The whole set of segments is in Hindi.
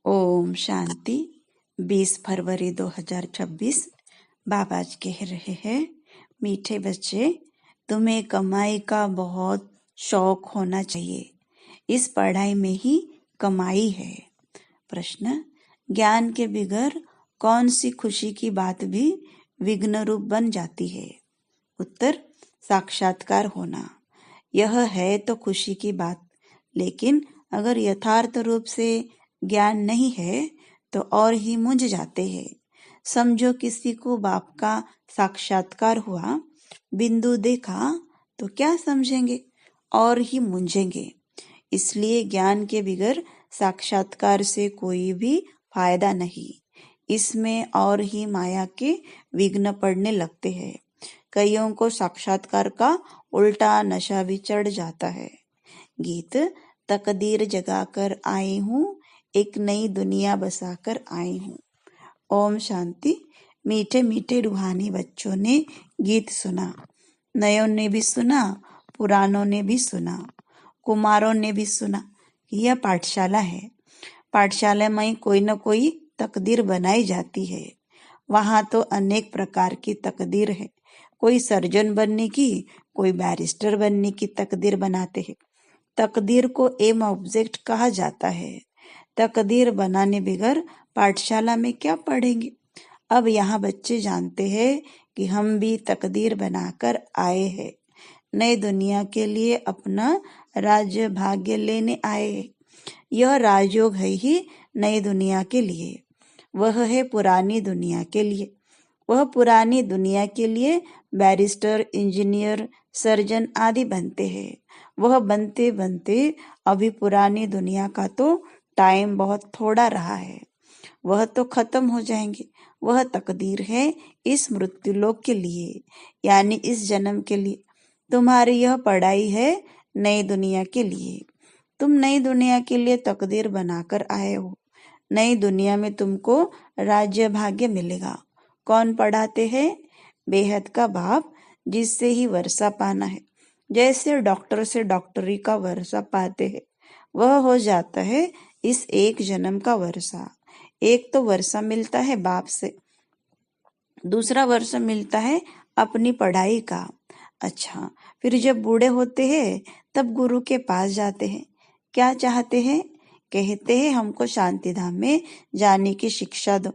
ओम शांति। 20 फरवरी 2026 बाबा जी कह रहे हैं, मीठे बच्चे, तुम्हें कमाई का बहुत शौक होना चाहिए। इस पढ़ाई में ही कमाई है। प्रश्न, ज्ञान के बिगर कौन सी खुशी की बात भी विघ्न रूप बन जाती है? उत्तर, साक्षात्कार होना। यह है तो खुशी की बात, लेकिन अगर यथार्थ रूप से ज्ञान नहीं है तो और ही मूंझ जाते हैं। समझो किसी को बाप का साक्षात्कार हुआ, बिंदु देखा तो क्या समझेंगे, और ही मूंझेंगे। इसलिए ज्ञान के बिगर साक्षात्कार से कोई भी फायदा नहीं। इसमें और ही माया के विघ्न पड़ने लगते हैं। कईयों को साक्षात्कार का उल्टा नशा भी चढ़ जाता है। गीत, तकदीर जगाकर आई हूँ, एक नई दुनिया बसाकर आई हूँ। ओम शांति। मीठे मीठे रूहानी बच्चों ने गीत सुना, नयों ने भी सुना, पुरानों ने भी सुना, कुमारों ने भी सुना। यह पाठशाला है। पाठशाला में कोई न कोई तकदीर बनाई जाती है। वहाँ तो अनेक प्रकार की तकदीर है। कोई सर्जन बनने की, कोई बैरिस्टर बनने की तकदीर बनाते हैं। तकदीर को एम ऑब्जेक्ट कहा जाता है। तकदीर बनाने बगैर पाठशाला में क्या पढ़ेंगे? अब यहाँ बच्चे जानते हैं कि हम भी तकदीर बनाकर आए हैं। नई दुनिया के लिए अपना राज्य भाग्य लेने आए हैं। यह राजयोग है ही नई दुनिया के लिए, वह है पुरानी दुनिया के लिए। वह पुरानी दुनिया के लिए बैरिस्टर, इंजीनियर, सर्जन आदि बनते हैं। वह बनते बनते अभी पुरानी दुनिया का तो टाइम बहुत थोड़ा रहा है, वह तो खत्म हो जाएंगे। वह तकदीर है इस मृत्युलोक के लिए, यानी इस जन्म के लिए। तुम्हारी यह पढ़ाई है नई दुनिया के लिए। तुम नई दुनिया के लिए तकदीर बनाकर आए हो। नई दुनिया में तुमको राज्य भाग्य मिलेगा। कौन पढ़ाते हैं? बेहद का बाप, जिससे ही वर्षा पाना है। जैसे डॉक्टर से डॉक्टरी का वर्षा पाते हैं, वह हो जाता है इस एक जन्म का वर्षा। एक तो वर्षा मिलता है बाप से, दूसरा वर्षा मिलता है अपनी पढ़ाई का। अच्छा, फिर जब बूढ़े होते हैं तब गुरु के पास जाते हैं। क्या चाहते हैं? कहते हैं हमको शांति धाम में जाने की शिक्षा दो,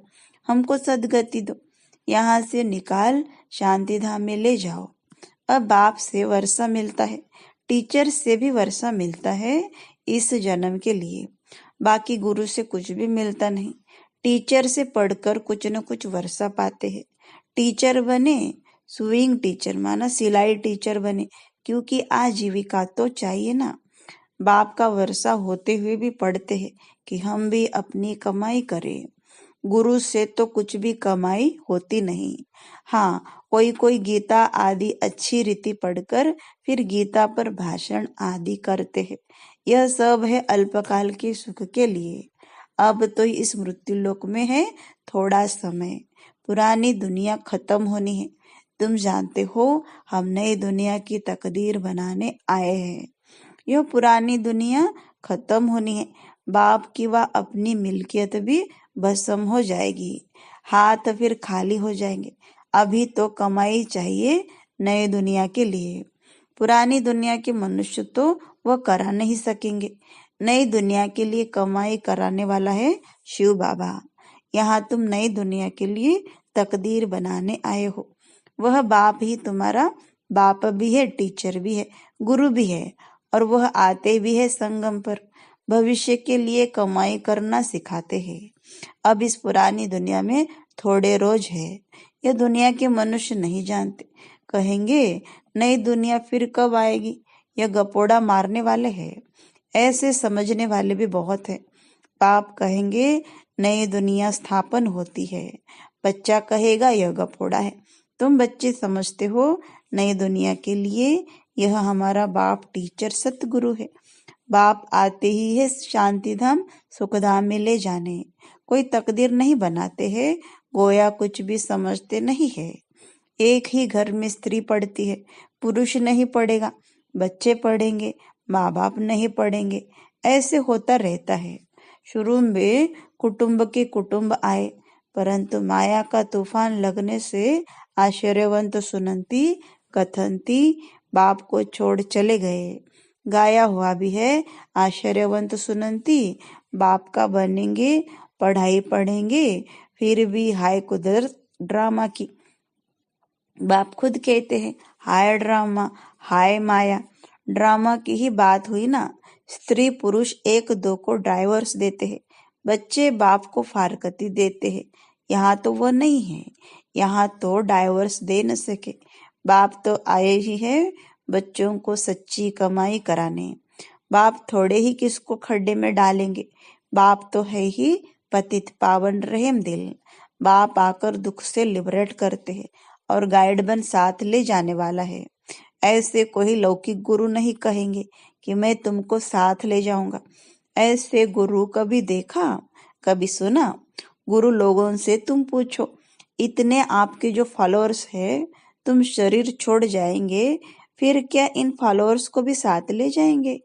हमको सदगति दो, यहाँ से निकाल शांति धाम में ले जाओ। अब बाप से वर्षा मिलता है, टीचर से भी वर्षा मिलता है इस जन्म के लिए। बाकी गुरु से कुछ भी मिलता नहीं। टीचर से पढ़कर कुछ न कुछ वर्षा पाते हैं। टीचर बने, स्विंग टीचर माना सिलाई टीचर बने, क्योंकि आजीविका तो चाहिए ना। बाप का वर्षा होते हुए भी पढ़ते हैं कि हम भी अपनी कमाई करें। गुरु से तो कुछ भी कमाई होती नहीं। हाँ, कोई कोई गीता आदि अच्छी रीति पढ़कर फिर गीता पर भाषण आदि करते हैं। यह सब है अल्पकाल के सुख के लिए। अब तो इस मृत्युलोक में है थोड़ा समय, पुरानी दुनिया खत्म होनी है। तुम जानते हो हम नई दुनिया की तकदीर बनाने आए हैं। यह पुरानी दुनिया खत्म होनी है। बाप की व अपनी मिल्कियत भी भस्म हो जाएगी, हाथ फिर खाली हो जाएंगे। अभी तो कमाई चाहिए नई दुनिया के लिए। पुरानी दुनिया के मनुष्य तो वह करा नहीं सकेंगे। नई दुनिया के लिए कमाई कराने वाला है शिव बाबा। यहाँ तुम नई दुनिया के लिए तकदीर बनाने आए हो। वह बाप ही तुम्हारा बाप भी है, टीचर भी है, गुरु भी है, और वह आते भी है संगम पर। भविष्य के लिए कमाई करना सिखाते हैं। अब इस पुरानी दुनिया में थोड़े रोज है। यह दुनिया के मनुष्य नहीं जानते। कहेंगे नई दुनिया फिर कब आएगी, यह गपोड़ा मारने वाले हैं। ऐसे समझने वाले भी बहुत है। बाप कहेंगे नई दुनिया स्थापन होती है, बच्चा कहेगा यह गपोड़ा है। तुम बच्चे समझते हो नई दुनिया के लिए यह हमारा बाप टीचर सतगुरु है। बाप आते ही है शांति धाम सुखधाम में ले जाने। कोई तकदीर नहीं बनाते हैं, गोया कुछ भी समझते नहीं है। एक ही घर में स्त्री पढ़ती है, पुरुष नहीं पढ़ेगा, बच्चे पढ़ेंगे, माँ बाप नहीं पढ़ेंगे। ऐसे होता रहता है। शुरू में कुटुंब के कुटुंब आए, परंतु माया का तूफान लगने से आश्चर्यवंत सुनंती कथनती बाप को छोड़ चले गए। गाया हुआ भी है, आश्चर्यवंत सुनंती बाप का बनेंगे, पढ़ाई पढ़ेंगे, फिर भी हाय कुदरत ड्रामा की। बाप खुद कहते हैं, हाय ड्रामा, हाय माया। ड्रामा की ही बात हुई ना। स्त्री पुरुष एक दो को डाइवोर्स देते हैं, बच्चे बाप को फारकती देते हैं। यहाँ तो वो नहीं है, यहाँ तो डाइवोर्स दे न सके। बाप तो आए ही है बच्चों को सच्ची कमाई कराने। बाप थोड़े ही किसको खड्डे में डालेंगे। बाप तो है ही पतित पावन रहम दिल। बाप आकर दुख से लिबरेट करते हैं और गाइड बन साथ ले जाने वाला है। ऐसे कोई लौकिक गुरु नहीं कहेंगे कि मैं तुमको साथ ले जाऊंगा। ऐसे गुरु कभी देखा, कभी सुना? गुरु लोगों से तुम पूछो। इतने आपके जो फॉलोअर्स है, तुम शरीर छोड़ जाएंगे, फिर क्या इन फॉलोअर्स को भी साथ ले जाएंगे?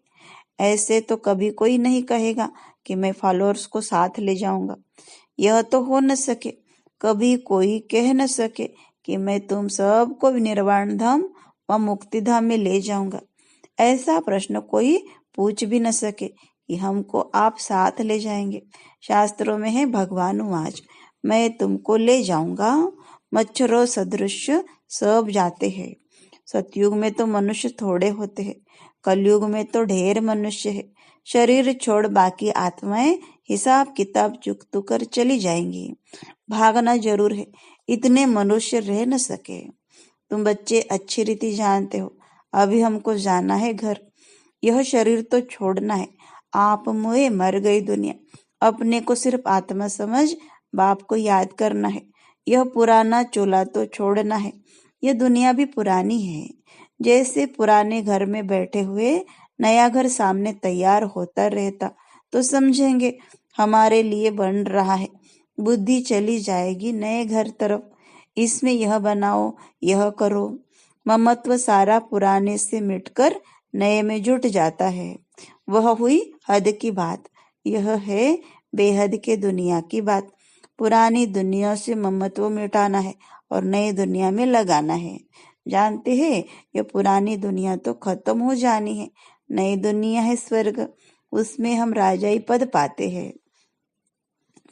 ऐसे तो कभी कोई नहीं कहेगा कि मैं फॉलोअर्स को साथ ले जाऊंगा। यह तो हो न सके। कभी कोई कह न सके कि मैं तुम सबको निर्वाण धाम व मुक्ति धाम में ले जाऊंगा। ऐसा प्रश्न कोई पूछ भी न सके कि हमको आप साथ ले जाएंगे। शास्त्रों में है, भगवान आज मैं तुमको ले जाऊंगा। मच्छरों सदृश सब जाते हैं। सतयुग में तो मनुष्य थोड़े होते हैं, कलयुग में तो ढेर मनुष्य है। शरीर छोड़ बाकी आत्माएं हिसाब किताब चुकतू कर चली जाएंगी। भागना जरूर है, इतने मनुष्य रह न सके। तुम बच्चे अच्छी रीति जानते हो, अभी हमको जाना है घर। यह शरीर तो छोड़ना है। आप मुए मर गई दुनिया। अपने को सिर्फ आत्मा समझ बाप को याद करना है। यह पुराना चूल्हा तो छोड़ना है। यह दुनिया भी पुरानी है। जैसे पुराने घर में बैठे हुए नया घर सामने तैयार होता रहता तो समझेंगे हमारे लिए बन रहा है। बुद्धि चली जाएगी नए घर तरफ। इसमें यह बनाओ, यह करो। ममत्व सारा पुराने से मिटकर नए में जुट जाता है। वह हुई हद की बात। यह है बेहद के दुनिया की बात। पुरानी दुनिया से ममत्व मिटाना है और नई दुनिया में लगाना है। जानते हैं, यह पुरानी दुनिया तो खत्म हो जानी है। नई दुनिया है स्वर्ग, उसमें हम राजाई पद पाते हैं।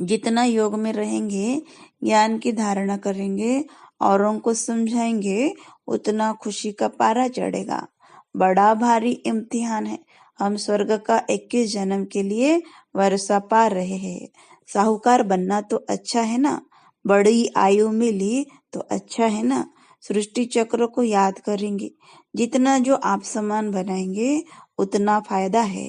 जितना योग में रहेंगे, ज्ञान की धारणा करेंगे, औरों को समझाएंगे, उतना खुशी का पारा चढ़ेगा। बड़ा भारी इम्तिहान है। हम स्वर्ग का 21 जन्म के लिए वर्षा पा रहे हैं। साहूकार बनना तो अच्छा है ना, बड़ी आयु मिली तो अच्छा है ना। सृष्टि चक्र को याद करेंगे। जितना जो आप समान बनाएंगे उतना फायदा है।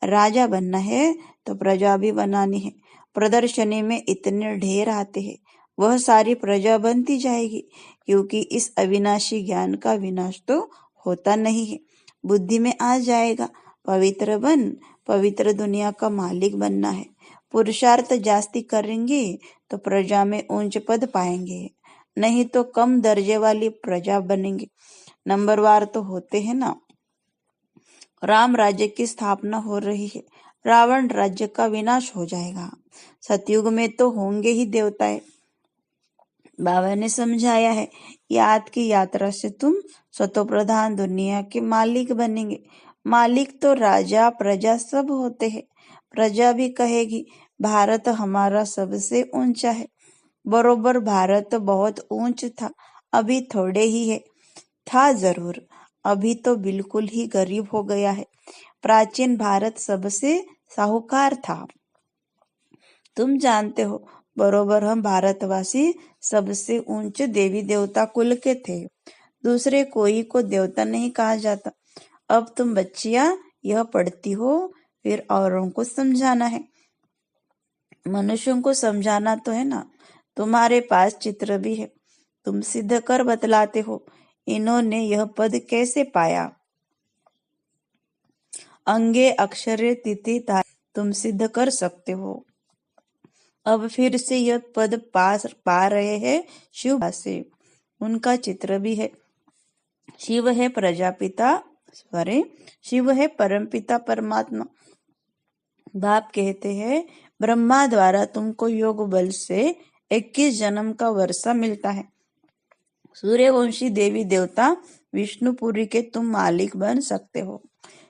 राजा बनना है तो प्रजा भी बनानी है। प्रदर्शनी में इतने ढेर आते हैं, वह सारी प्रजा बनती जाएगी, क्योंकि इस अविनाशी ज्ञान का विनाश तो होता नहीं है। बुद्धि में आ जाएगा, पवित्र बन, पवित्र दुनिया का मालिक बनना है। पुरुषार्थ जास्ती करेंगे तो प्रजा में ऊंच पद पाएंगे, नहीं तो कम दर्जे वाली प्रजा बनेंगे। नंबरवार तो होते हैं ना। राम राज्य की स्थापना हो रही है, रावण राज्य का विनाश हो जाएगा। सतयुग में तो होंगे ही देवताएं। बाबा ने समझाया है, याद की यात्रा से तुम स्वतःप्रधान दुनिया के मालिक बनेंगे। मालिक तो राजा प्रजा सब होते हैं। प्रजा भी कहेगी भारत हमारा सबसे ऊंचा है। बरोबर भारत बहुत ऊंच था, अभी थोड़े ही है। था जरूर, अभी तो बिल्कुल ही गरीब हो गया है। प्राचीन भारत सबसे साहूकार था। तुम जानते हो, बरोबर हम भारतवासी सबसे ऊंचे देवी देवता कुल के थे। दूसरे कोई को देवता नहीं कहा जाता। अब तुम बच्चियां यह पढ़ती हो, फिर औरों को समझाना है। मनुष्यों को समझाना तो है ना। तुम्हारे पास चित्र भी है, तुम सिद्ध कर बतलाते हो इन्होंने यह पद कैसे पाया। अंगे अक्षरे तिथि तुम सिद्ध कर सकते हो। अब फिर से यह पद पा रहे हैं शिव से। उनका चित्र भी है। शिव है प्रजापिता, शिव है परमपिता परमात्मा। बाप कहते हैं ब्रह्मा द्वारा तुमको योग बल से 21 जन्म का वर्षा मिलता है। सूर्यवंशी देवी देवता विष्णुपुरी के तुम मालिक बन सकते हो।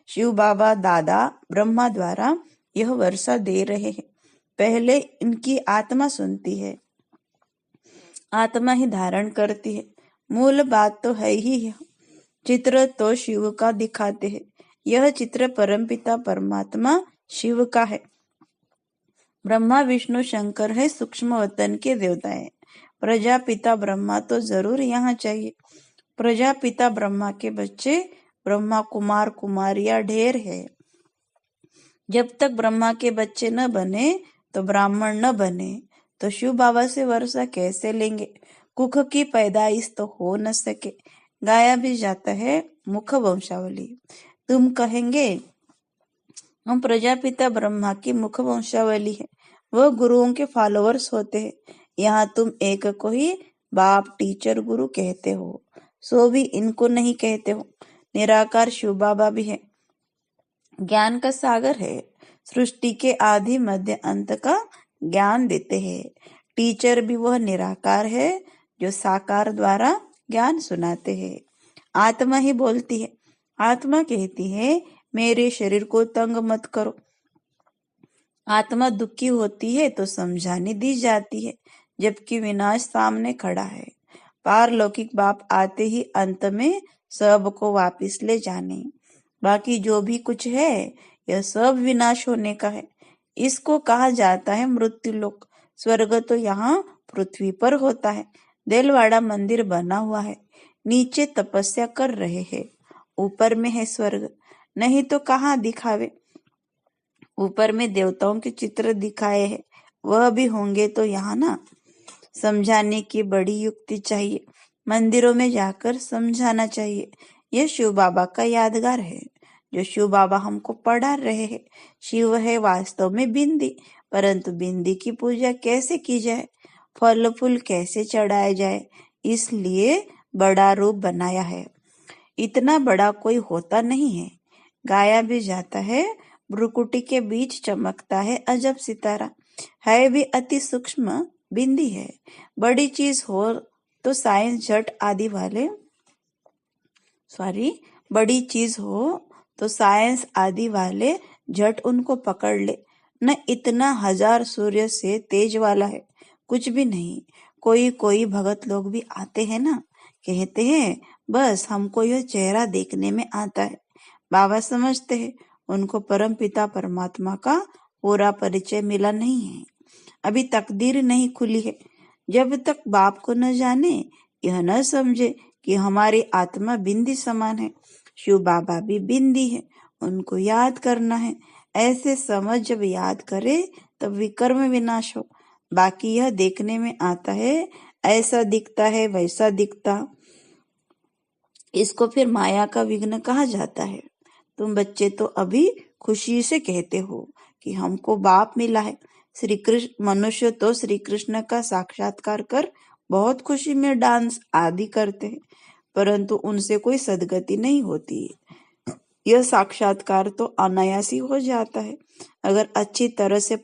शिव बाबा दादा ब्रह्मा द्वारा यह वर्षा दे रहे हैं। पहले इनकी आत्मा सुनती है, आत्मा ही धारण करती है। मूल बात तो है ही यह। चित्र तो शिव का दिखाते हैं। यह चित्र परमपिता परमात्मा शिव का है। ब्रह्मा विष्णु शंकर है सूक्ष्म वतन के देवता है। प्रजापिता ब्रह्मा तो जरूर यहाँ चाहिए। प्रजापिता ब्रह्मा के बच्चे ब्रह्मा कुमार कुमारियां ढेर है। जब तक ब्रह्मा के बच्चे न बने तो ब्राह्मण न बने तो शिव बाबा से वर्षा कैसे लेंगे? कुख की पैदाइश तो हो न सके। गाया भी जाता है मुख वंशावली। तुम कहेंगे हम प्रजापिता ब्रह्मा की मुख वंशावली है, वह गुरुओं के फॉलोअर्स होते हैं। यहाँ तुम एक को ही बाप टीचर गुरु कहते हो, सो भी इनको नहीं कहते हो। निराकार शिव बाबा भी है, ज्ञान का सागर है। सृष्टि के आदि मध्य अंत का ज्ञान देते हैं। टीचर भी वह निराकार है जो साकार द्वारा ज्ञान सुनाते हैं। आत्मा ही बोलती है। आत्मा कहती है मेरे शरीर को तंग मत करो। आत्मा दुखी होती है तो समझाने दी जाती है, जबकि विनाश सामने खड़ा है। पारलौकिक बाप आते ही अंत में सबको वापिस ले जाने। बाकी जो भी कुछ है यह सब विनाश होने का है। इसको कहा जाता है मृत्यु लोक। स्वर्ग तो यहाँ पृथ्वी पर होता है। देलवाड़ा मंदिर बना हुआ है, नीचे तपस्या कर रहे हैं, ऊपर में है स्वर्ग। नहीं तो कहाँ दिखावे। ऊपर में देवताओं के चित्र दिखाए हैं, वह भी होंगे तो यहाँ ना। समझाने की बड़ी युक्ति चाहिए। मंदिरों में जाकर समझाना चाहिए। यह शिव बाबा का यादगार है जो शिव बाबा हमको पढ़ा रहे हैं। शिव है वास्तव में बिंदी, परंतु बिंदी की पूजा कैसे की जाए, फल फूल कैसे चढ़ाए जाए, इसलिए बड़ा रूप बनाया है। इतना बड़ा कोई होता नहीं है। गाया भी जाता है भ्रुकुटी के बीच चमकता है अजब सितारा। है भी अति सूक्ष्म बिंदी है। बड़ी चीज हो तो साइंस झट आदि वाले बड़ी चीज हो तो साइंस आदि वाले झट उनको पकड़ ले। न इतना 1000 सूर्य से तेज वाला है, कुछ भी नहीं। कोई कोई भगत लोग भी आते हैं ना, कहते हैं बस हमको यह चेहरा देखने में आता है। बाबा समझते हैं उनको परम पिता परमात्मा का पूरा परिचय मिला नहीं है। अभी तकदीर नहीं खुली है। जब तक बाप को न जाने, यह न समझे कि हमारी आत्मा बिंदी समान है। शिव बाबा भी बिंदी है, उनको याद करना है। ऐसे समझ जब याद करे तब विकर्म विनाश हो। बाकी यह देखने में आता है, ऐसा दिखता है वैसा दिखता, इसको फिर माया का विघ्न कहा जाता है। तुम बच्चे तो अभी खुशी से कहते हो कि हमको बाप मिला है। श्री कृष्ण मनुष्य तो श्री कृष्ण का साक्षात्कार कर बहुत खुशी में डांस आदि करते हैं, परंतु उनसे कोई सदगति नहीं होती। यह साक्षात्कार तो अनायास ही हो जाता है। अगर अच्छी तरह से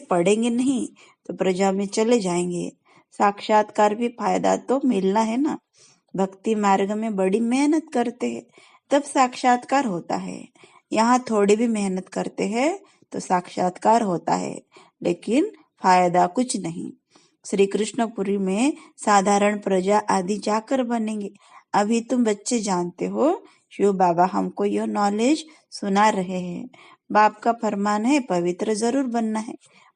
पढ़ेंगे नहीं तो प्रजा में चले जाएंगे। साक्षात्कार भी फायदा तो मिलना है ना। भक्ति मार्ग में बड़ी मेहनत करते हैं तब साक्षात्कार होता है। यहाँ थोड़ी भी मेहनत करते हैं तो साक्षात्कार होता है, लेकिन फायदा कुछ नहीं। श्री कृष्णपुरी में साधारण प्रजा आदि जाकर बनेंगे। अभी तुम बच्चे जानते हो, शिव बाबा हमको यह नॉलेज सुना रहे हैं। बाप का फरमान है पवित्र जरूर बनना है,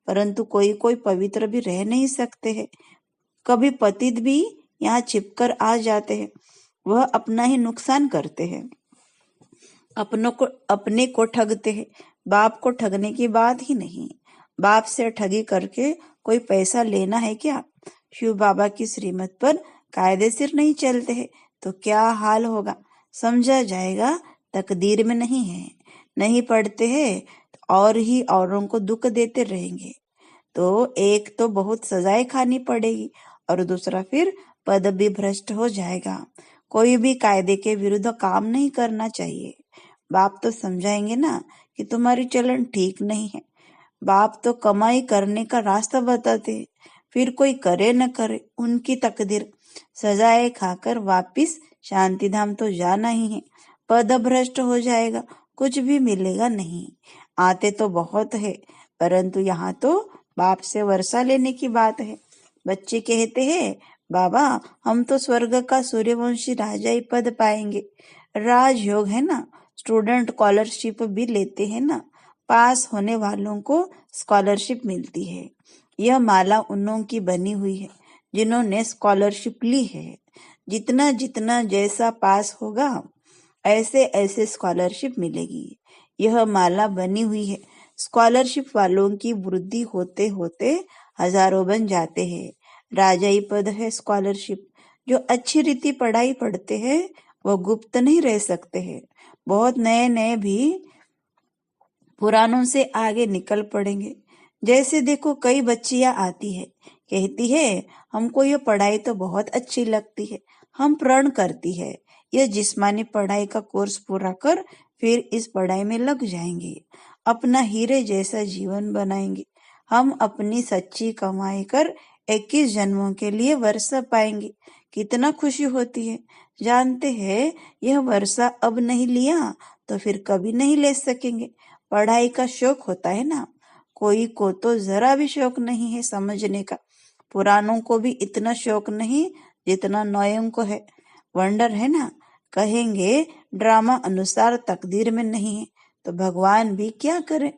परंतु कोई कोई पवित्र भी रह नहीं सकते हैं। कभी पतित भी यहाँ छिपकर आ जाते हैं। वह अपना ही नुकसान करते हैं, अपने को ठगते हैं। बाप को ठगने की बात ही नहीं। बाप से ठगी करके कोई पैसा लेना है क्या? शिव बाबा की श्रीमत पर कायदे सिर नहीं चलते हैं तो क्या हाल होगा, समझा जाएगा। तकदीर में नहीं है। नहीं पढ़ते हैं तो और ही औरों को दुख देते रहेंगे, तो एक तो बहुत सजाएं खानी पड़ेगी और दूसरा फिर पद भी भ्रष्ट हो जाएगा। कोई भी कायदे के विरुद्ध काम नहीं करना चाहिए। बाप तो समझाएंगे ना कि तुम्हारी चलन ठीक नहीं है। बाप तो कमाई करने का रास्ता बताते हैं, फिर कोई करे न करे उनकी तकदीर। सजाए खाकर वापिस शांति धाम तो जाना ही है। पद भ्रष्ट हो जाएगा, कुछ भी मिलेगा नहीं। आते तो बहुत है, परंतु यहाँ तो बाप से वर्षा लेने की बात है। बच्चे कहते हैं, बाबा हम तो स्वर्ग का सूर्यवंशी राजाई पद पाएंगे। राजयोग है ना, स्टूडेंट स्कॉलरशिप भी लेते हैं ना, पास होने वालों को स्कॉलरशिप मिलती है। यह माला उन्हों की बनी हुई है जिन्होंने स्कॉलरशिप ली है। जितना जितना जैसा पास होगा ऐसे ऐसे स्कॉलरशिप मिलेगी। यह माला बनी हुई है। स्कॉलरशिप वालों की वृद्धि होते होते हजारों बन जाते हैं। राजाई पद है स्कॉलरशिप। जो अच्छी रीति पढ़ाई पढ़ते हैं वो गुप्त नहीं रह सकते हैं। बहुत नए नए भी पुरानों से आगे निकल पड़ेंगे। जैसे देखो कई बच्चियां आती है, कहती है हमको ये पढ़ाई तो बहुत अच्छी लगती है, हम प्रण करती है यह जिस्मानी पढ़ाई का कोर्स पूरा कर फिर इस पढ़ाई में लग जाएंगे, अपना हीरे जैसा जीवन बनाएंगे। हम अपनी सच्ची कमाई कर 21 जन्मों के लिए वर्षा पाएंगे। कितना खुशी होती है। जानते हैं यह वर्षा अब नहीं लिया तो फिर कभी नहीं ले सकेंगे। पढ़ाई का शौक होता है ना, कोई को तो जरा भी शौक नहीं है समझने का। पुरानों को भी इतना शौक नहीं जितना नयों को है। वंडर है ना, कहेंगे ड्रामा अनुसार तकदीर में नहीं है तो भगवान भी क्या करे,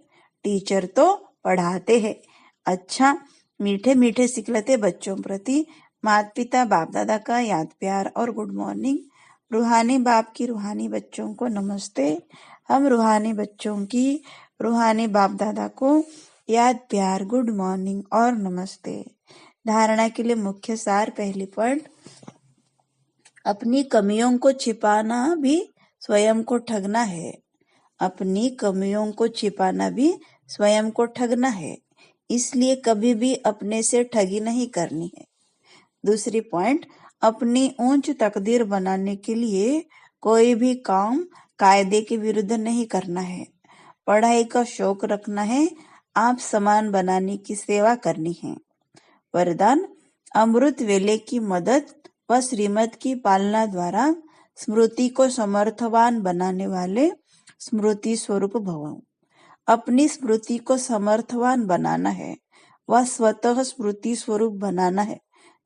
टीचर तो पढ़ाते हैं। अच्छा, मीठे मीठे सिखलते बच्चों प्रति माता पिता बाप दादा का याद प्यार और गुड मॉर्निंग। रूहानी बाप की रूहानी बच्चों को नमस्ते। हम रूहानी बच्चों की रूहानी बाप दादा को याद प्यार गुड मॉर्निंग और नमस्ते। धारणा के लिए मुख्य सार, पहली पॉइंट, अपनी कमियों को छिपाना भी स्वयं को ठगना है। अपनी कमियों को छिपाना भी स्वयं को ठगना है, इसलिए कभी भी अपने से ठगी नहीं करनी है। दूसरी पॉइंट, अपनी ऊंच तकदीर बनाने के लिए कोई भी काम कायदे के विरुद्ध नहीं करना है। पढ़ाई का शौक रखना है, आप समान बनाने की सेवा करनी है। वरदान, अमृत वेले की मदद व श्रीमत की पालना द्वारा स्मृति को समर्थवान बनाने वाले स्मृति स्वरूप भव। अपनी स्मृति को समर्थवान बनाना है व स्वतः स्मृति स्वरूप बनाना है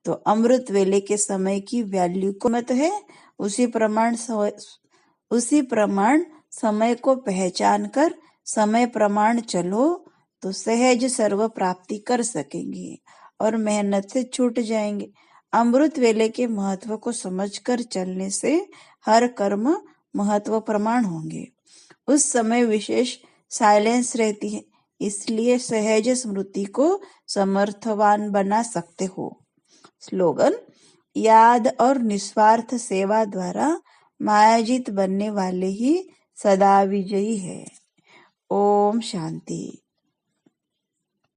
तो अमृत वेले के समय की वैल्यू को मत है, उसी प्रमाण समय को पहचान कर समय प्रमाण चलो तो सहज सर्व प्राप्ति कर सकेंगे और मेहनत से छूट जाएंगे। अमृत वेले के महत्व को समझकर चलने से हर कर्म महत्व प्रमाण होंगे। उस समय विशेष साइलेंस रहती है, इसलिए सहज स्मृति को समर्थवान बना सकते हो। स्लोगन, याद और निस्वार्थ सेवा द्वारा मायाजीत बनने वाले ही सदा विजयी है। ओम शांति।